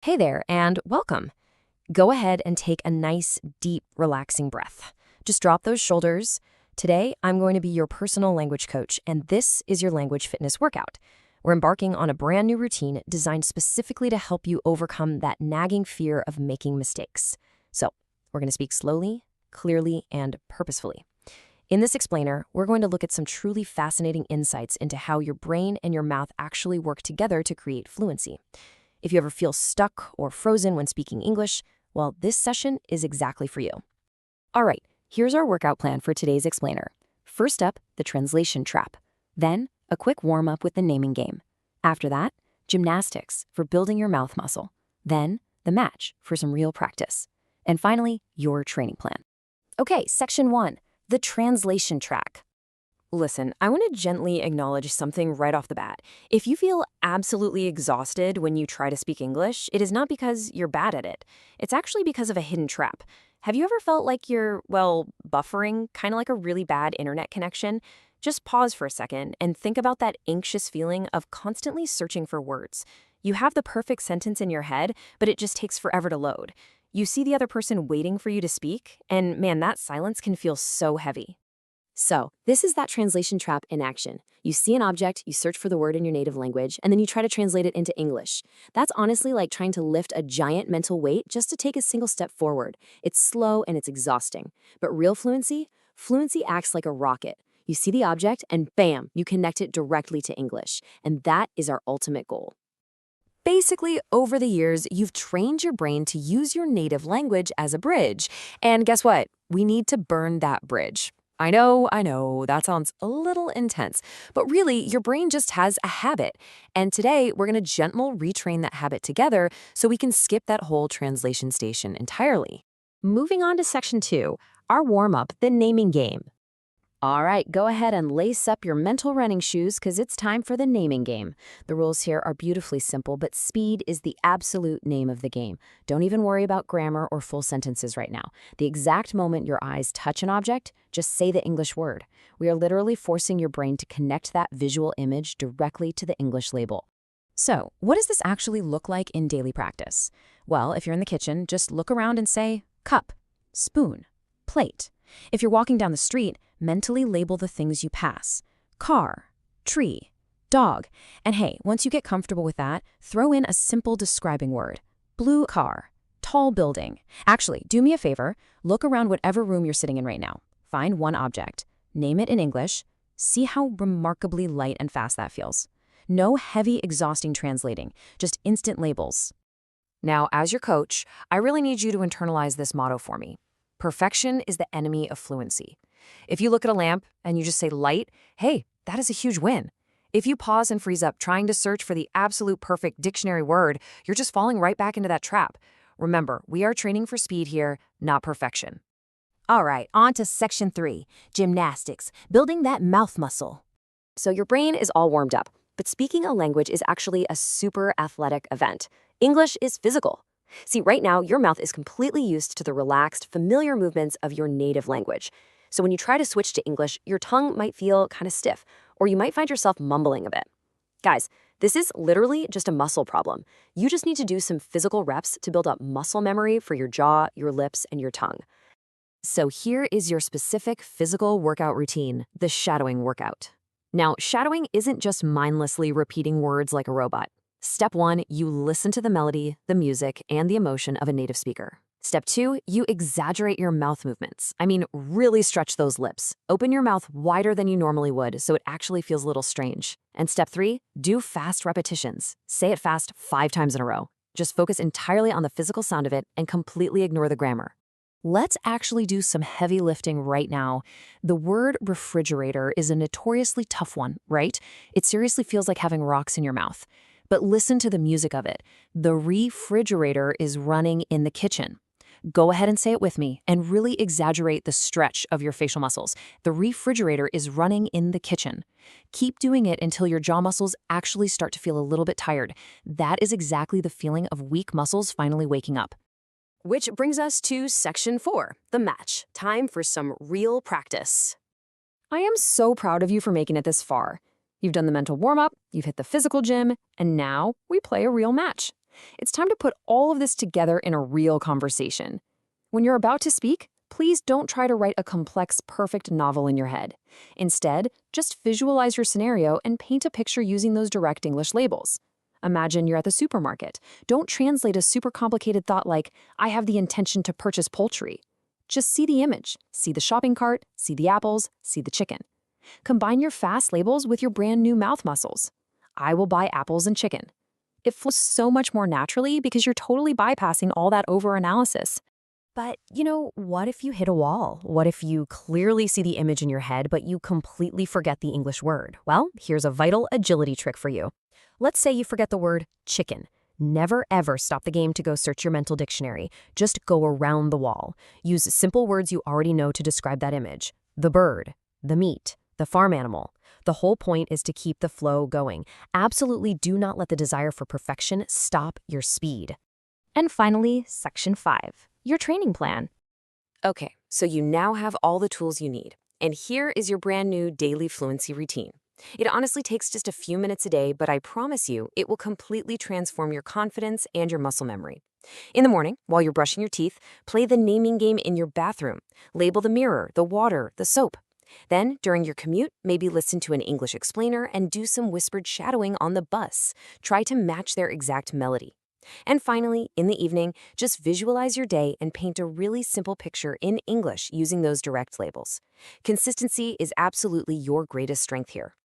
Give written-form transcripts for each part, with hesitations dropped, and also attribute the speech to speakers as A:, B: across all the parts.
A: Hey there, and welcome. Go ahead and take a nice, deep, relaxing breath. Just drop those shoulders. Today, I'm going to be your personal language coach, and this is your language fitness workout. We're embarking on a brand new routine designed specifically to help you overcome that nagging fear of making mistakes. So, we're going to speak slowly, clearly, and purposefully. In this explainer, we're going to look at some truly fascinating insights into how your brain and your mouth actually work together to create fluency. If you ever feel stuck or frozen when speaking English, well, this session is exactly for you. All right, here's our workout plan for today's explainer. First up, the translation trap. Then, a quick warm-up with the naming game. After that, gymnastics for building your mouth muscle. Then, the match for some real practice. And finally, your training plan. Okay, section 1, the translation track. Listen, I want to gently acknowledge something right off the bat. If you feel absolutely exhausted when you try to speak English, it is not because you're bad at it. It's actually because of a hidden trap. Have you ever felt like you're, buffering, kind of like a really bad internet connection? Just pause for a second and think about that anxious feeling of constantly searching for words. You have the perfect sentence in your head, but it just takes forever to load. You see the other person waiting for you to speak, and man, that silence can feel so heavy. So, this is that translation trap in action. You see an object, you search for the word in your native language, and then you try to translate it into English. That's honestly like trying to lift a giant mental weight just to take a single step forward. It's slow and it's exhausting. But real fluency acts like a rocket. You see the object, and bam, you connect it directly to English. And that is our ultimate goal. Basically, over the years, you've trained your brain to use your native language as a bridge. And guess what? We need to burn that bridge. I know, that sounds a little intense, but really, your brain just has a habit. And today, we're going to gently retrain that habit together so we can skip that whole translation station entirely. Moving on to section 2, our warm-up, the naming game. All right, go ahead and lace up your mental running shoes because it's time for the naming game. The rules here are beautifully simple, but speed is the absolute name of the game. Don't even worry about grammar or full sentences right now. The exact moment your eyes touch an object, just say the English word. We are literally forcing your brain to connect that visual image directly to the English label. So, what does this actually look like in daily practice? Well, if you're in the kitchen, just look around and say cup, spoon, plate. If you're walking down the street, mentally label the things you pass. Car, tree, dog. And hey, once you get comfortable with that, throw in a simple describing word. Blue car, tall building. Actually, do me a favor, look around whatever room you're sitting in right now. Find one object, name it in English, see how remarkably light and fast that feels. No heavy, exhausting translating, just instant labels. Now, as your coach, I really need you to internalize this motto for me. Perfection is the enemy of fluency. If you look at a lamp and you just say light, hey, that is a huge win. If you pause and freeze up trying to search for the absolute perfect dictionary word, you're just falling right back into that trap. Remember, we are training for speed here, not perfection. All right, on to section 3, gymnastics, building that mouth muscle. So your brain is all warmed up, but speaking a language is actually a super athletic event. English is physical. See, right now, your mouth is completely used to the relaxed, familiar movements of your native language. So when you try to switch to English, your tongue might feel kind of stiff, or you might find yourself mumbling a bit. Guys, this is literally just a muscle problem. You just need to do some physical reps to build up muscle memory for your jaw, your lips, and your tongue. So here is your specific physical workout routine, the shadowing workout. Now, shadowing isn't just mindlessly repeating words like a robot. Step 1, you listen to the melody, the music, and the emotion of a native speaker. Step 2, you exaggerate your mouth movements. I mean, really stretch those lips. Open your mouth wider than you normally would so it actually feels a little strange. And step 3, do fast repetitions. Say it fast 5 times in a row. Just focus entirely on the physical sound of it and completely ignore the grammar. Let's actually do some heavy lifting right now. The word refrigerator is a notoriously tough one, right? It seriously feels like having rocks in your mouth. But listen to the music of it. The refrigerator is running in the kitchen. Go ahead and say it with me and really exaggerate the stretch of your facial muscles. The refrigerator is running in the kitchen. Keep doing it until your jaw muscles actually start to feel a little bit tired. That is exactly the feeling of weak muscles finally waking up. Which brings us to section 4, the match. Time for some real practice. I am so proud of you for making it this far. You've done the mental warm-up, you've hit the physical gym, and now we play a real match.
B: It's time to put all of this together in a real conversation. When you're about to speak, please don't try to write a complex, perfect novel in your head. Instead, just visualize your scenario and paint a picture using those direct English labels. Imagine you're at the supermarket. Don't translate a super complicated thought like, I have the intention to purchase poultry. Just see the image, see the shopping cart, see the apples, see the chicken. Combine your fast labels with your brand new mouth muscles. I will buy apples and chicken. It flows so much more naturally because you're totally bypassing all that over-analysis.
A: But, what if you hit a wall? What if you clearly see the image in your head, but you completely forget the English word? Well, here's a vital agility trick for you. Let's say you forget the word chicken. Never ever stop the game to go search your mental dictionary. Just go around the wall. Use simple words you already know to describe that image. The bird, the meat, the farm animal. The whole point is to keep the flow going. Absolutely do not let the desire for perfection stop your speed. And finally, Section 5, your training plan. Okay, so you now have all the tools you need. And here is your brand new daily fluency routine. It honestly takes just a few minutes a day, but I promise you, it will completely transform your confidence and your muscle memory. In the morning, while you're brushing your teeth, play the naming game in your bathroom. Label the mirror, the water, the soap. Then, during your commute, maybe listen to an English explainer and do some whispered shadowing on the bus. Try to match their exact melody. And finally, in the evening, just visualize your day and paint a really simple picture in English using those direct labels. Consistency is absolutely your greatest strength here.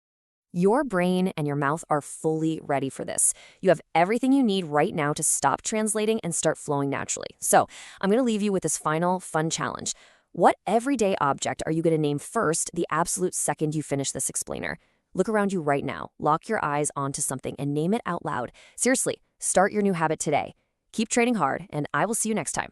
A: Your brain and your mouth are fully ready for this. You have everything you need right now to stop translating and start flowing naturally. So, I'm going to leave you with this final fun challenge. What everyday object are you going to name first the absolute second you finish this explainer? Look around you right now, lock your eyes onto something, and name it out loud. Seriously, start your new habit today. Keep training hard, and I will see you next time.